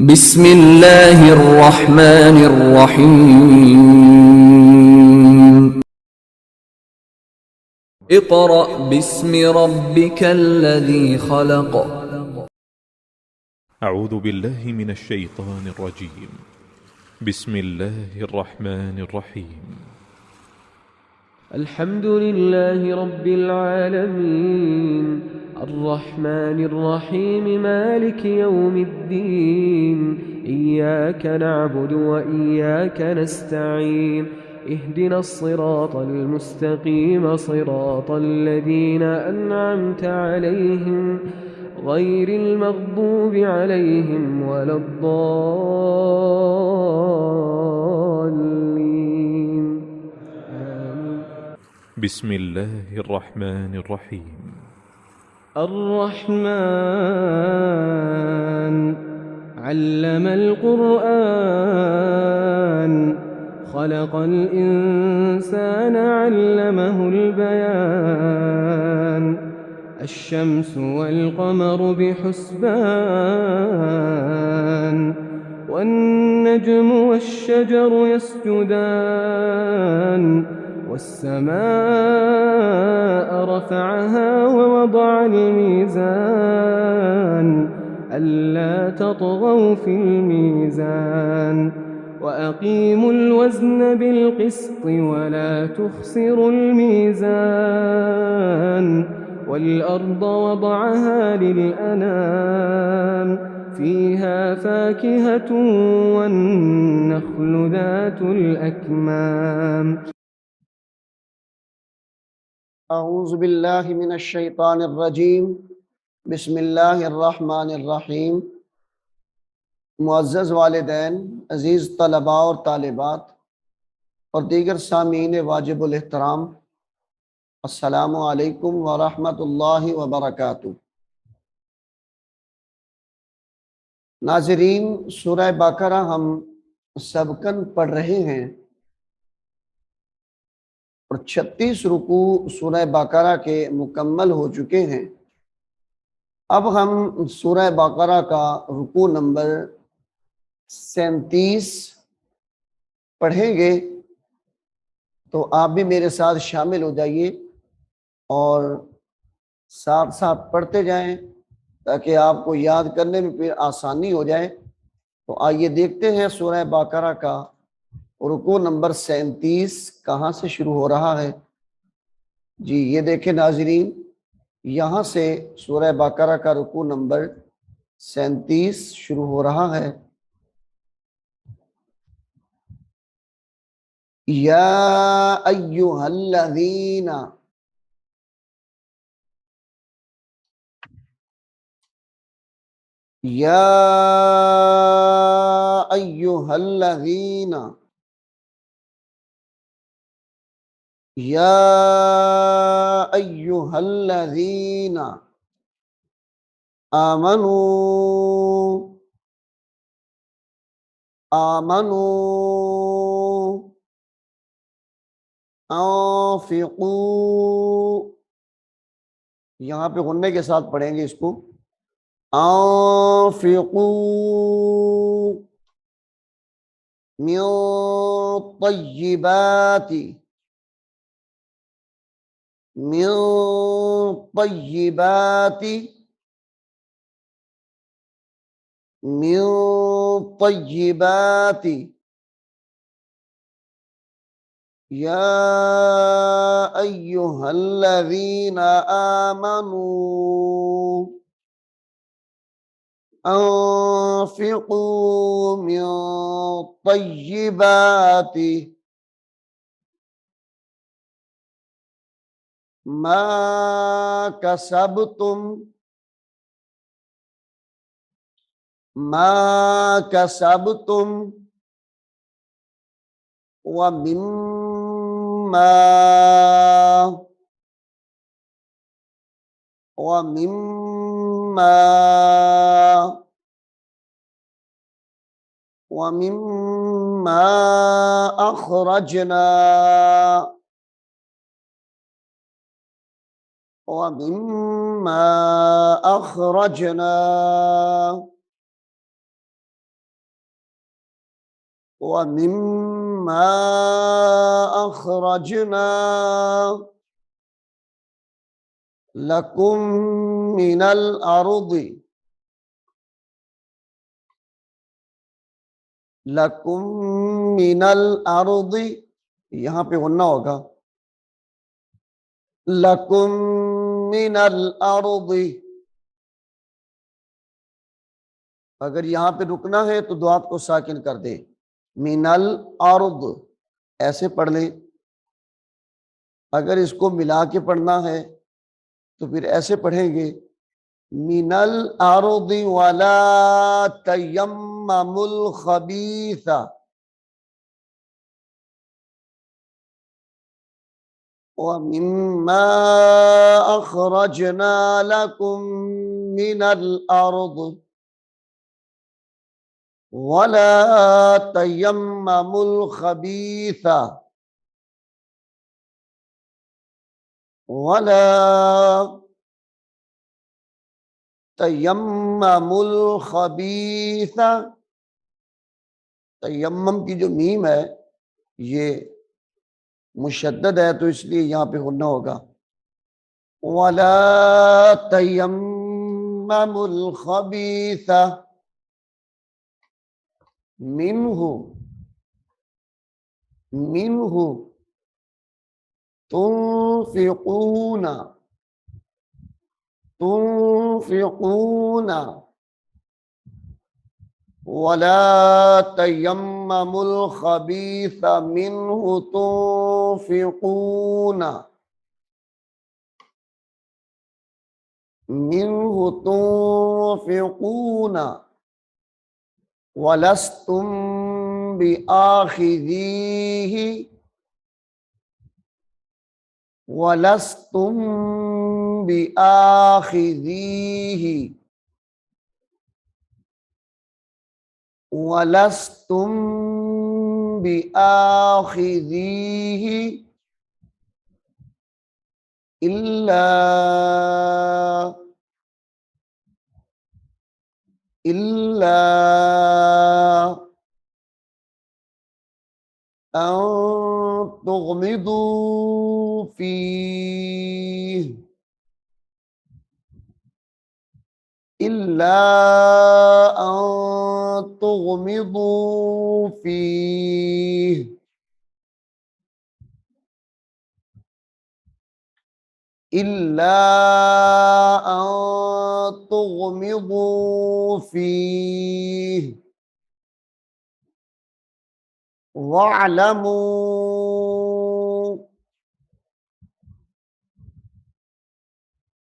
بسم الله الرحمن الرحيم اقرأ باسم ربك الذي خلق. أعوذ بالله من الشيطان الرجيم. بسم الله الرحمن الرحيم. الحمد لله رب العالمين الرحمن الرحيم مالك يوم الدين إياك نعبد وإياك نستعين اهدنا الصراط المستقيم صراط الذين أنعمت عليهم غير المغضوب عليهم ولا الضالين آمين. بسم الله الرحمن الرحيم. الرحمن علم القرآن خلق الإنسان علمه البيان الشمس والقمر بحسبان والنجم والشجر يسجدان والسماء رفعها ووضع الميزان ألا تطغوا في الميزان وأقيموا الوزن بالقسط ولا تخسروا الميزان والأرض وضعها للأنام فيها فاكهة والنخل ذات الأكمام. أعوذ बिल्लाहि मिनश्शैतानिर्रजीम बिस्मिल्लाहिर्रहमानिर्रहीम। मुअज़्ज़ज़ वालिदैन, अज़ीज़ तलबा और तालिबात और दीगर सामीन वाजिबुल एहतराम, अस्सलामु अलैकुम व रहमतुल्लाहि व बरकातुहू। नाज़रीन, सूरह बकरा हम सबकन पढ़ रहे हैं और 36 रुकू सूरह बकरा के मुकम्मल हो चुके हैं। अब हम सूरह बकरा का रुकू नंबर 37 पढ़ेंगे, तो आप भी मेरे साथ शामिल हो जाइए और साथ साथ पढ़ते जाएं ताकि आपको याद करने में फिर आसानी हो जाए। तो आइए देखते हैं सूरह बकरा का रुकू नंबर 37 कहाँ से शुरू हो रहा है। जी ये देखें नाज़रीन, यहाँ से सूरह बकरा का रुकू नंबर 37 शुरू हो रहा है। या अय्युहल्लज़ीना, या अय्युहल्लज़ीना, या अय्युहल्लज़ीना आमनू आमनू अंफिकू, यहाँ पे गुन्ने के साथ पढ़ेंगे इसको। अंफिकू मिन तय्यिबाति, मिन तय्यिबाति, मिन तय्यिबाति या अय्युहल्लज़ीना आमनू अंफिकू मिन तय्यिबाति मा कसबतुम, मा कसबतुम व मिम्मा, व मिम्मा, व मिम्मा अखरजना, व मिम्मा अखरजना व मिम्मा अखरजना लकुम मिनल अर्दि लकुम मिनल अर्दि, यहाँ पे गुन्ना होगा, लकुम मिनल अर्दि। अगर यहाँ पे रुकना है तो दुआत को साकिन कर दे, मिनल अर्द ऐसे पढ़ ले। अगर इसको मिला के पढ़ना है तो फिर ऐसे पढ़ेंगे, मिनल अर्दि वला तयम्ममुल खबीसा व मिम्मा अखरजना लकुम मिनल अर्द वला तयम्ममुल खबीसा वला तयम्ममुल खबीसा। तयम्मम की जो मीम है ये मुशद्दद है तो इसलिए यहाँ पे गुन्ना होगा, वला तयम्ममुल खबीसा मिन्हु मिन्हु तुनफिकूना तुनफिकूना वला तयम्ममुल खबीसा मिन्हु तुनफिकूना मिन्हु तुनफिकूना वलस्तुम बिआखिज़ीहि वलस्तुम बिआखिज़ीहि वलस्तुम बिआखिज़ीहि इल्ला इल्ला अन तुग़मिदू फीह इल्ला अन तुग़मिदू फीह इल्ला अन तुग़मिदू फीह वअलमू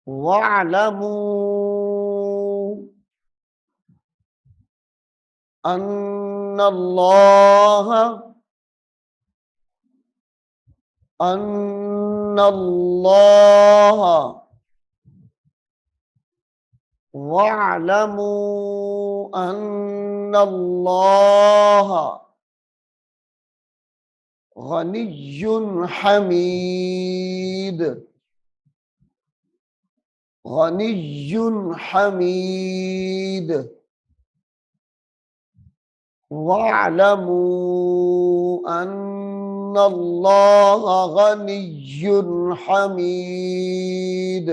वअलमू अन्नल्लाह अन्नल्लाह वअलमू अन्नल्लाह गनिय्युन हमीद गनिय्युन हमीद वअलमू अन्नल्लाह गनिय्युन हमीद।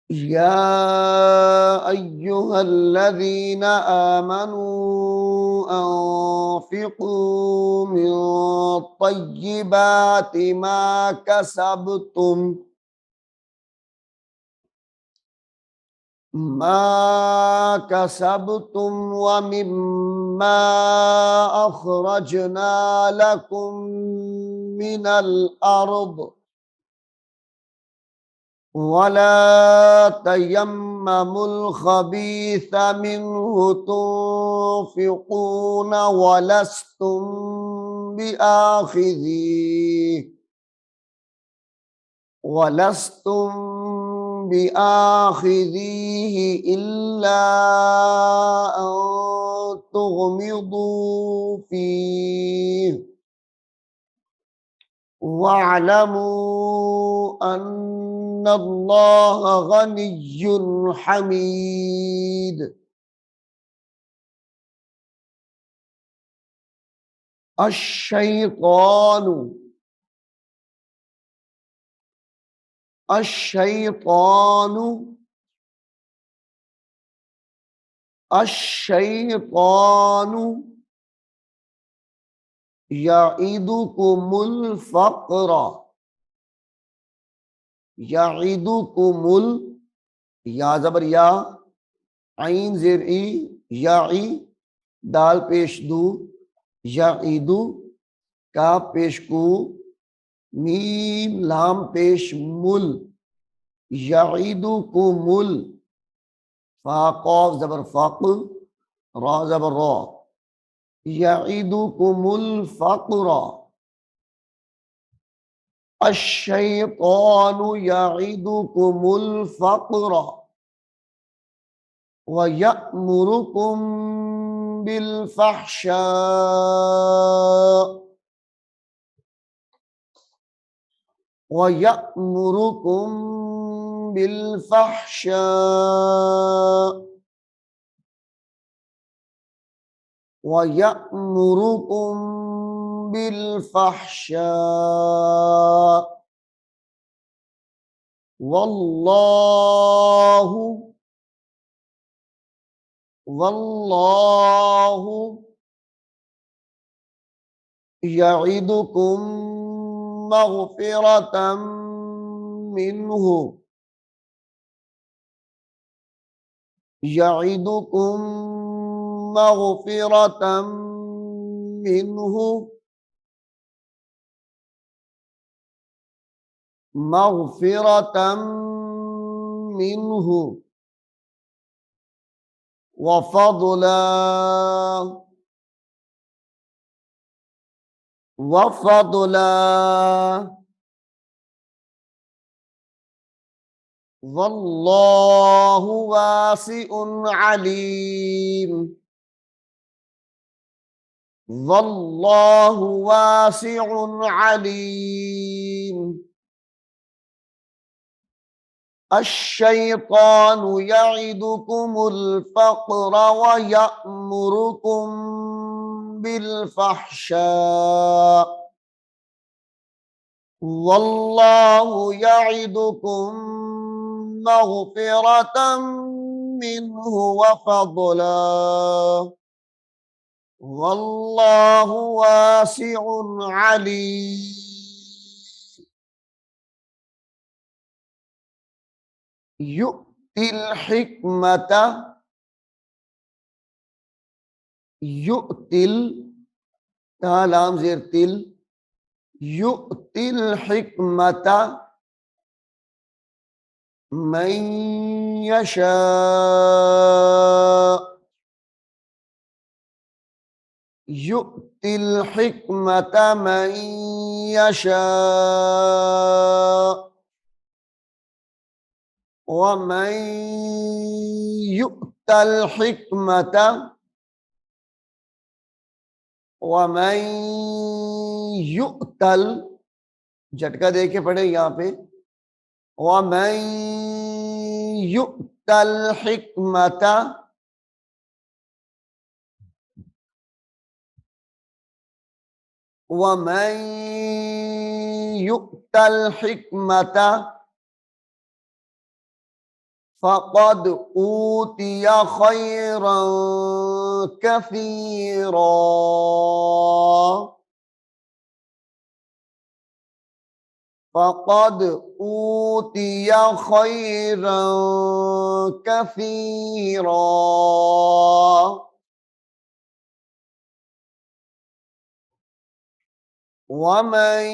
या अय्युहल्लज़ीना आमनू अन्फ़िक़ू मिन तय्यिबाति मा कसबतुम व मिम्मा अख़रजना लकुम मिनल अर्द वला तयम्ममुल खबीसा मिन्हु तुनफिकून वलस्तुम बिआखिज़ीहि इल्ला अन तुग़मिदू फीह वअलमू अन्नल्लाह गनिय्युन हमीद। अश्शैतानु, अश्शैतानु, अश्शैतानु यईदुकुमुल फक्र, यईदुकुमुल, या जबर या, आइन जेर ई, याई, दाल पेश दू, यईदु, का पेश कू, मीम लाम पेश मुल, यईदुकुमुल, फा कॉफ जबर फक, रा जबर रा, यईदुकुमुल फक्र, अश्शैतानु यईदुकुमुल फक्र व यअमुरुकुम बिल फहशा, व यअमुरुकुम बिल फहशा, व यअमुरुकुम बिल फहशा वल्लाहु, वल्लाहु यईदुकुम मग़फ़िरतम मिन्हु, यईदुकुम मग़फ़िरतम मिन्हु, मग़फ़िरतम मिन्हु व फ़ज़ला, व फ़ज़ला वल्लाहु वासिउन अलीम, वल्लाहु वासिउन अलीम। अश्शैतानु यईदुकुमुल फ़क़्र व यअमुरुकुम बिल फ़हशा वल्लाहु यईदुकुम मग़फ़िरतम मिन्हु व फ़ज़ला वल्लाहु वासिउन अलीम। युतिल हिकमता, युतिल, लाम ज़ेर तिल, युतिल हिकमता मन यशा, युतिल हिकमता मन यशा वमन युतल हिकमता, वमन युतल, झटका देके पढ़े यहाँ पे, वमन युतल हिकमता, वमन युतल हिकमता फ़क़द ऊतिया खैरन कसीरा, फ़क़द ऊतिया खैरन कसीरा वमन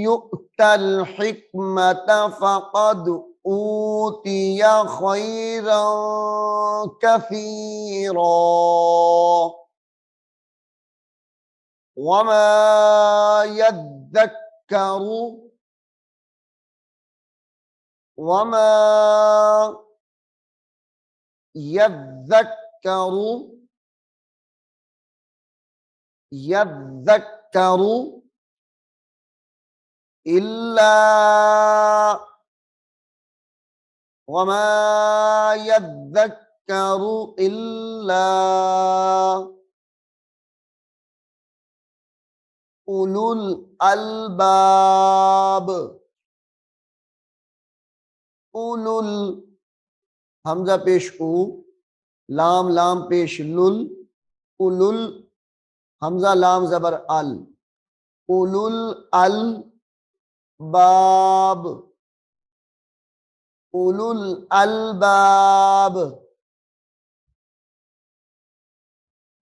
युतल हिकमता फ़क़द ऊतिया खैरन कसीरा वमा यद्दक्करु, वमा यद्दक्करु, यद्दक्करु इल्ला, वमा यद्दक्करु इल्ला, उलुल अलबाब, उलुल हमजा पेश उ, लाम लाम पेश लुल, उलुल हमजा लाम जबर अल, उलुल अल बाब, उलुल अलबाब।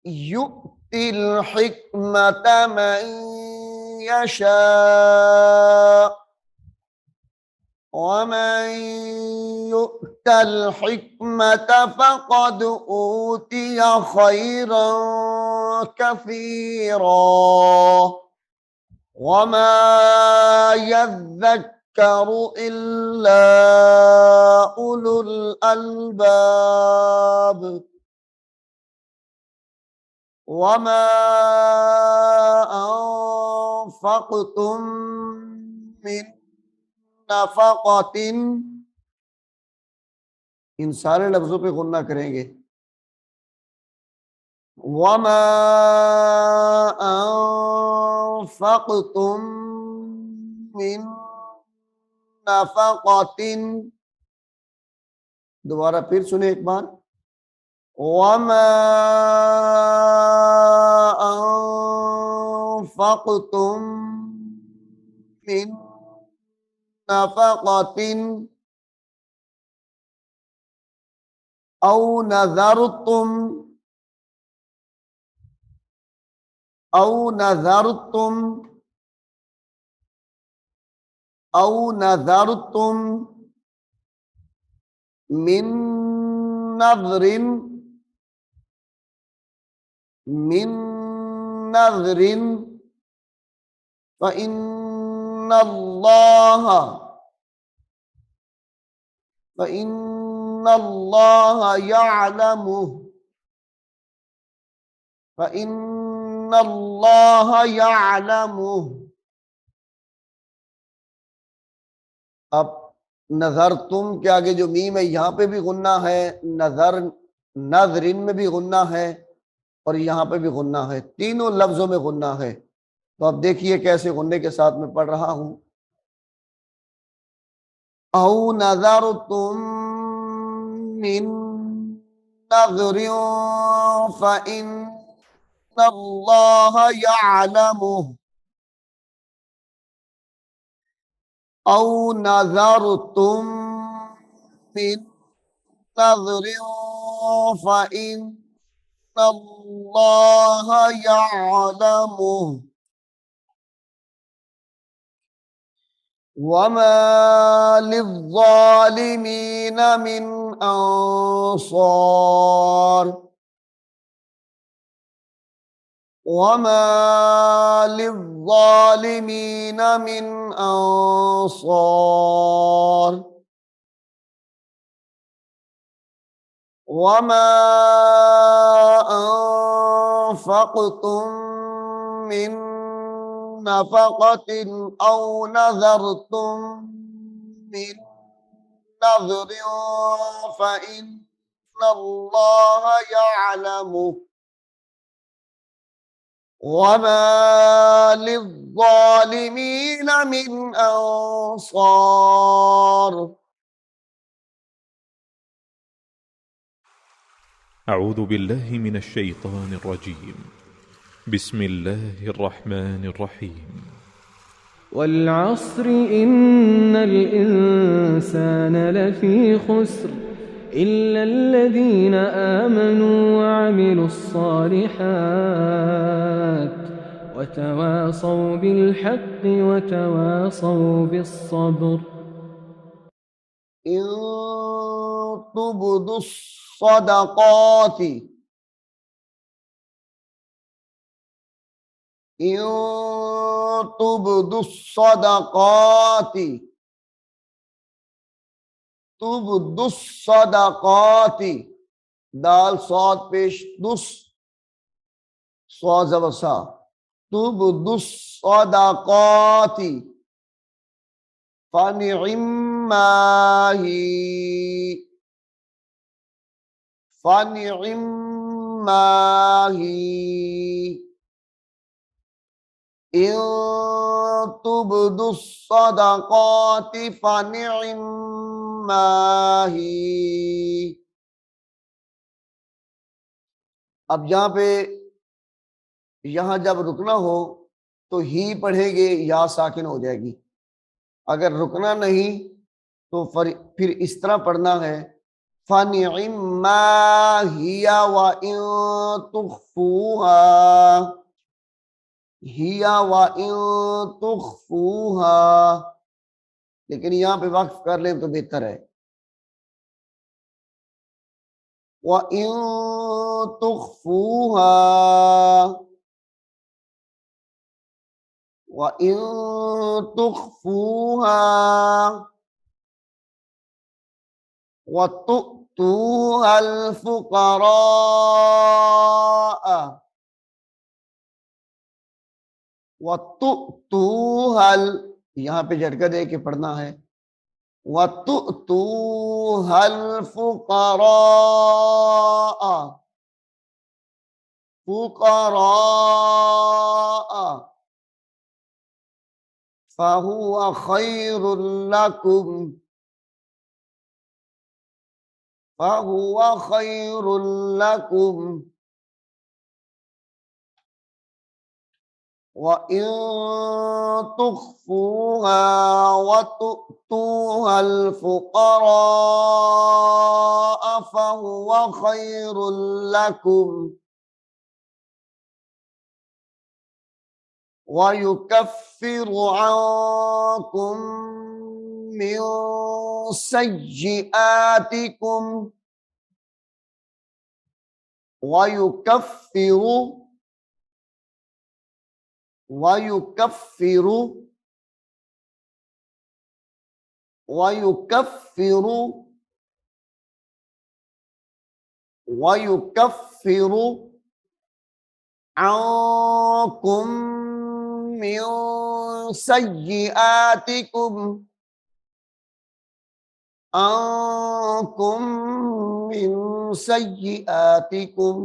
युतिल हिकमत मन यशा वमन युतल हिकमत फक़द ऊतिय खैरन कसीरा वमा यज़्ज़क्करु इल्ला उलुल अलबाब। वमा अनफ़क़्तुम मिन नफ़क़तिन, इन सारे लफ्जों पे गुन्ना करेंगे। वमा अनफ़क़्तुम मिन नफ़क़तिन, दोबारा फिर सुने एक बार। वमा अनफ़क़्तुम मिन नफ़क़तिन औ नज़रतुम, औ नज़रतुम, औ नज़रतुम मिन नज़रिन, मिन नज़रिन फ़इन्नल्लाह यअलमु, फ़इन्नल्लाह यअलमु। अब नजर तुम के आगे जो मीम है यहाँ पे भी गुन्ना है, नजर नजरिन में भी गुन्ना है और यहाँ पे भी गुन्ना है, तीनों लफ्जों में गुन्ना है। तो अब देखिए कैसे गुन्ने के साथ में पढ़ रहा हूं। औ नजर तुम मिन नज़रिन फ़इन्नल्लाह यअलमु, औ नज़रतुम मिन नज़रिन फ़इन्नल्लाह यअलमु। वमा लिज़्ज़ालिमीन मिन अंसार, वमा लिज़्ज़ालिमीन मिन अंसार, वमा अनफ़क़्तुम मिन नफ़क़तिन औ नज़रतुम मिन नज़रिन फ़इन्नल्लाह यअलमु, वमा लिज़्ज़ालिमीन मिन अंसार। أعوذ بالله من الشيطان الرجيم. بسم الله الرحمن الرحيم. والعصر إن الإنسان لفي خسر إلا الذين آمنوا وعملوا الصالحات وتواصوا بالحق وتواصوا بالصبر. إن تبدوا الصدقات، إن تبدوا الصدقات، تبدوا الصدقات، दाल सौद पेश दुस, सौद ज़बर सा, तुबदु सदाकाति फनिइम्माही, फनिइम्माही। इन तुब्दु सदक़ाति फनिअम्मा ही। अब यहां जब रुकना हो तो ही पढ़ेंगे, या साकिन हो जाएगी। अगर रुकना नहीं तो फिर इस तरह पढ़ना है, फनिअम्मा हिया व इन तुख्फूहा, हिया व इन तुख्फूहा। लेकिन यहां पे वक्फ कर ले तो बेहतर है। व इन तुख्फूहा व इन तुख्फूहा व तुअतूहल फुक़रा, व तुअतूहल, यहाँ पे झटका दे के पढ़ना है, व तुअतूहल फुक़रा, फुक़रा फहुवा खैरुल लकुम, फहुवा खैरुल लकुम व इन तुख्फूहा व तुअतूहल फुक़रा फहुवा खैरुल लकुम व युकफ्फिरु अन्कुम मिन सय्यिआतिकुम व युकफ्फिरु वयुकफ्फिरु वयुकफ्फिरु वयुकफ्फिरु अन्कुम मिन सय्यिआतिकुम, अन्कुम मिन सय्यिआतिकुम,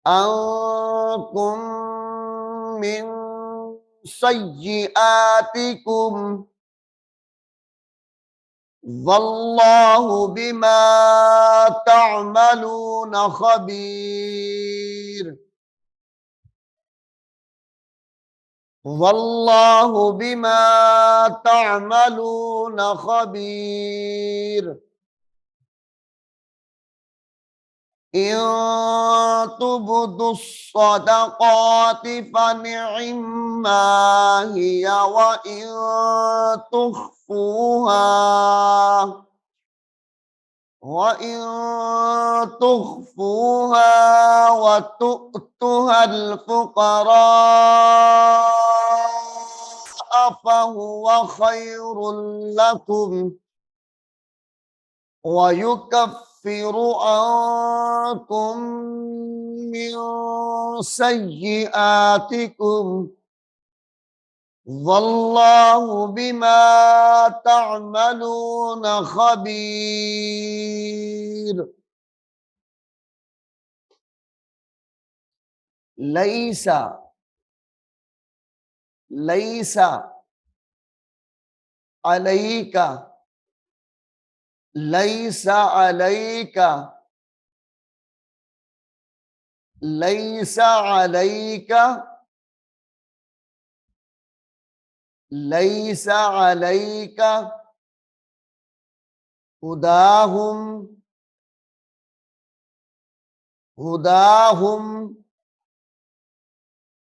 अन्कुम मिन सय्यिआतिकुम वल्लाहु बिमा तअमलून खबीर, वल्लाहु बिमा तअमलून खबीर। इन तुब्दु सदक़ाति फनिअम्मा हिया व इन तुख्फूहा व तुअतूहल फुक़रा फहुवा खैरुल लकुम व युकफ्फिरु अन्कुम मिन सय्यिआतिकुम वल्लाहु बिमा तअमलून खबीर। लैसा, लैसा अलैका, लैसा अलैका, लैसा अलैका, लैसा अलैका हुदाहुम, हुदाहुम,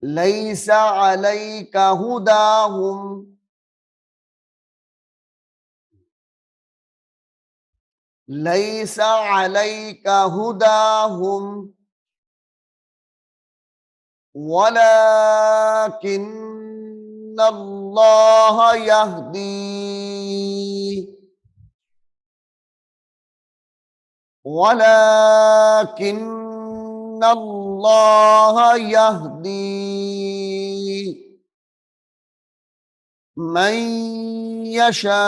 लैसा अलैका हुदाहुम, लैसा अलैका हुदाहुम वलाकिन्नल्लाह यहदी, वलाकिन्नल्लाह यहदी मन यशा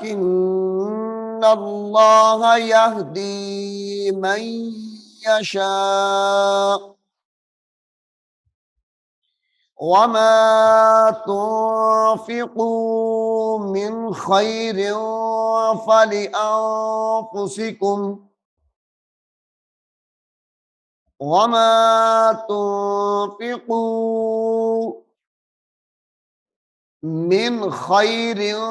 वलाकिन्न इन्नल्लाह यहदी मन यशा वमा तुन्फिकू मिन खैरिन फलिअन्फुसिकुम वमा तुन्फिकू मिन खैरिन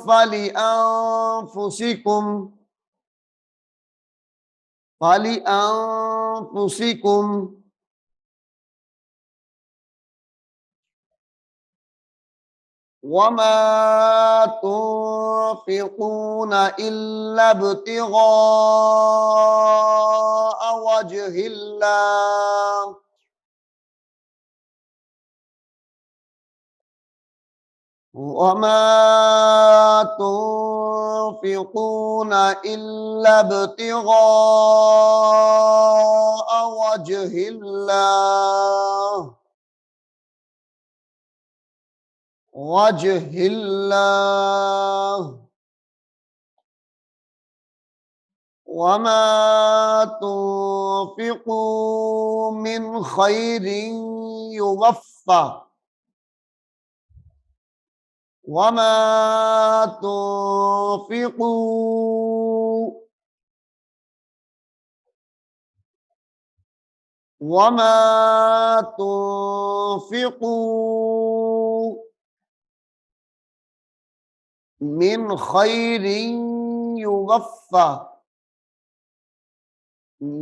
फलिअन्फुसिकुम वमा तुन्फिकून इल्ला इब्तिगाअ वजहिल्लाह वमा तुन्फिकून इल्ला इब्तिगाअ वजहिल्लाह वमा तुन्फिकू मिन खैरिन युवफ़्फ़ा वमा तुन्फिकू वमा तुन्फिकू मिन खैरिन युवफ़्फ़ा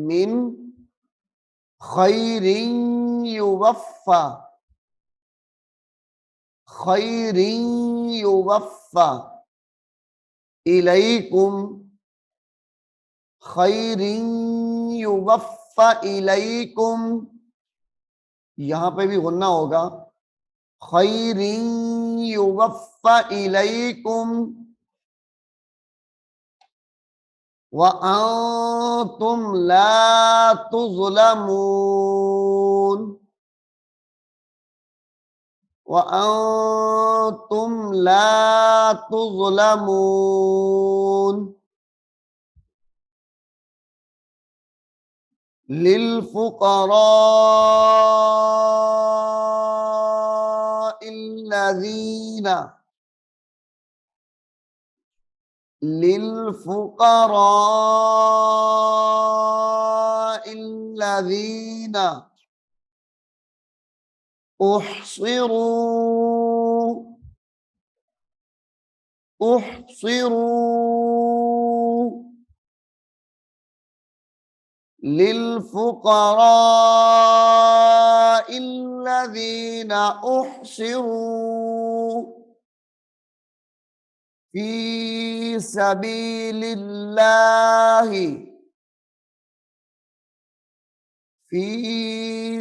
मिन खैरिन युवफ़्फ़ा खैरिन युवफ़्फ़ा इलैकुम खैरिन युवफ़्फ़ा इलैकुम यहाँ पे भी गुन्ना होगा खैरिन युवफ़्फ़ा इलैकुम व अंतुम ला तुज़लमून व अंतुम ला तुज़लमून लिलफुक़राइल्लज़ीना लिलफुक़राइल्लज़ीना उहसिरू लिलफुक़राइल्लज़ीना उहसिरू फी सबीलिल्लाहि फी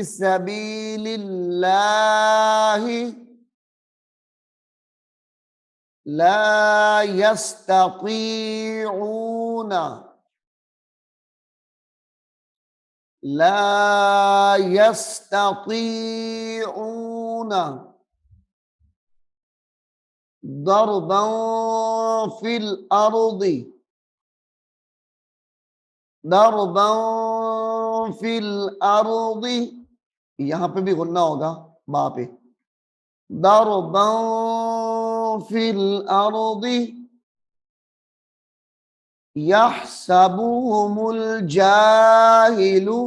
सबीलिल्लाहि ला यस्ततीऊन ला यस्ततीऊन दरबन फिल अर्दी दरबन फिल अर्दी यहाँ पे भी गुन्ना होगा बा पे दरबन फिल अर्दी यहसबुहुमुल जाहिलु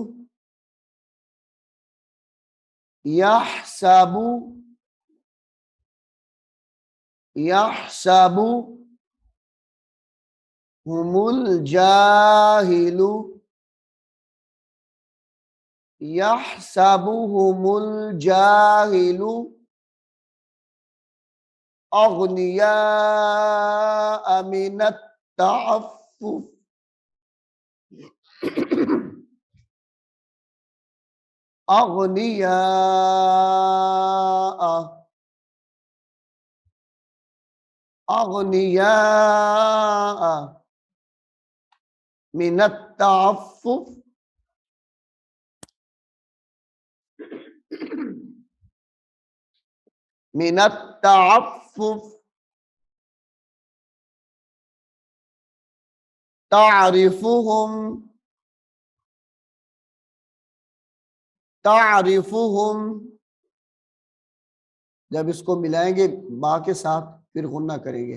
यहसबुहुमुल जाहिलु यहसबुहुमुल जाहिलु अग़निया मिनत तअफ्फुफ अग़निया अग़निया मिनत तअफ्फुफ मिनत तअफ्फुफ तारिफुहुम, तारिफुहुम। जब इसको मिलाएंगे बा के साथ फिर गुन्ना करेंगे।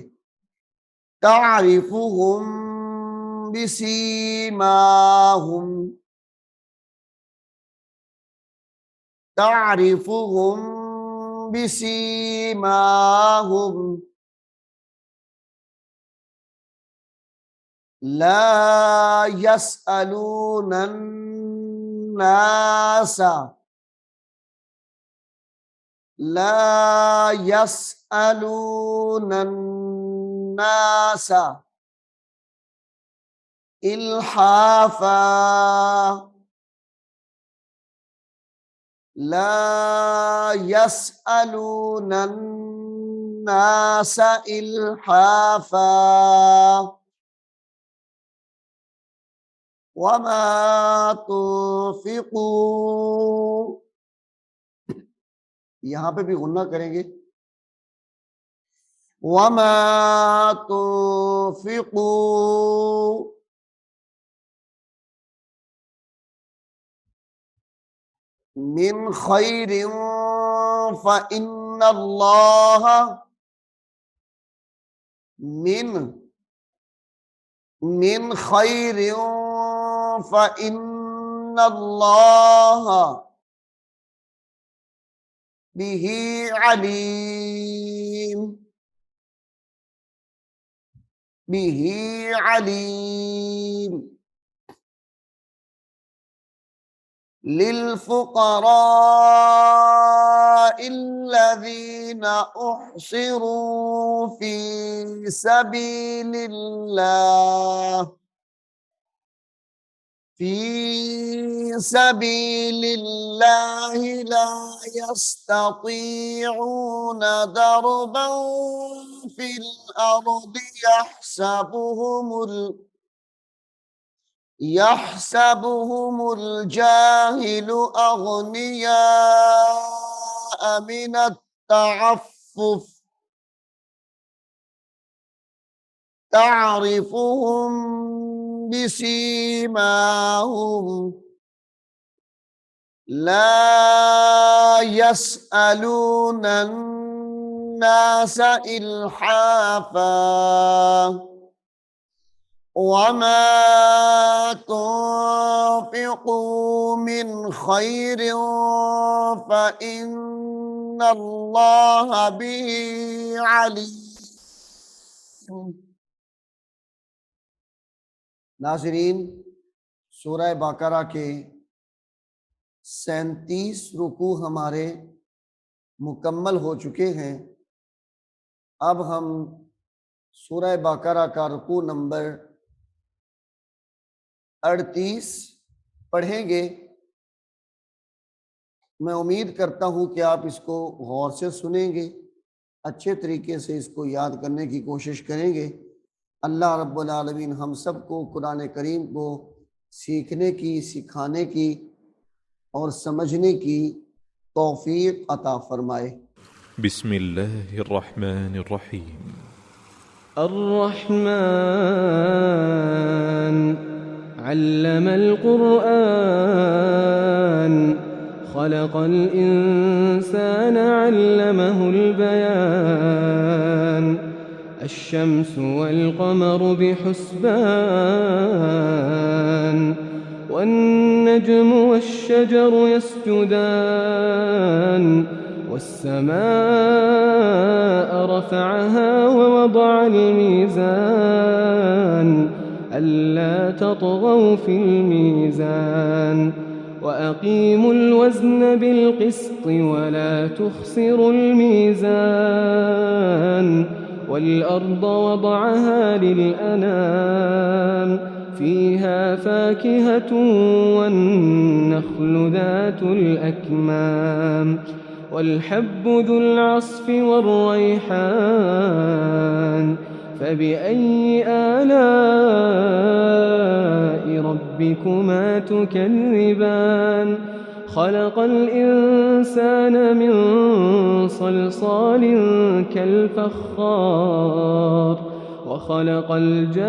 तारिफुहुम बिसीमाहुम, तारिफुहुम बिसीमाहुम, ला यसअलूनन नासा, ला यसअलूनन नासा इल्हाफा, ला यसअलूनन नासा इल्हाफा वमा तुनफिकू। यहां पे भी गुन्ना करेंगे। वमा तुनफिकू मिन खैरिन फ़इन्नल्लाह, मिन खैरिन फ़इन्नल्लाह बिही अलीम, बिही अलीम। लिलफुक़राइल्लज़ीना उहसिरू फ़ी सबीलिल्लाह, फ़ी सबीलिल्लाहि ला यस्ततीऊन दरबन फ़िल अर्दि यहसबुहुमुल जाहिलु अग़नियाअ मिनत तअफ्फुफ़, तारिफुहुम बिसीमाहुम, ला यसअलूनन नासा इल्हाफा वमा तुनफिकू मिन खैरिन फ़इन्नल्लाह बिही अलीम। नाज़रीन, सूरह बकरा के 37 रुकू हमारे मुकम्मल हो चुके हैं। अब हम सूरह बकरा का रुकू नंबर 38 पढ़ेंगे। मैं उम्मीद करता हूं कि आप इसको गौर से सुनेंगे, अच्छे तरीके से इसको याद करने की कोशिश करेंगे। अल्लाह रब्बुल आलमीन हम सबको कुरान करीम को सीखने की, सिखाने की और समझने की तौफीक अता फरमाए। बिस्मिल्लाहिर्रहमानिर्रहीम। अर्रहमान अल्लमल कुरआन खलक़ल इंसान अल्लमहुल बयान अश्शम्सु वल क़मरु बिहुस्बान वन्नज्मु वश्शजरु यस्जुदान वस्समाअ रफ़अहा ववضع الميزان ألا تطغوا في الميزان وأقيموا الوزن بالقسط ولا تخسروا الميزان والأرض وضعها للأنام فيها فاكهة والنخل ذات الأكمام والحب ذو العصف والريحان فبأي آلاء ربكما تكذبان خلق الإنسان من صلصال كالفخار وخلق الجان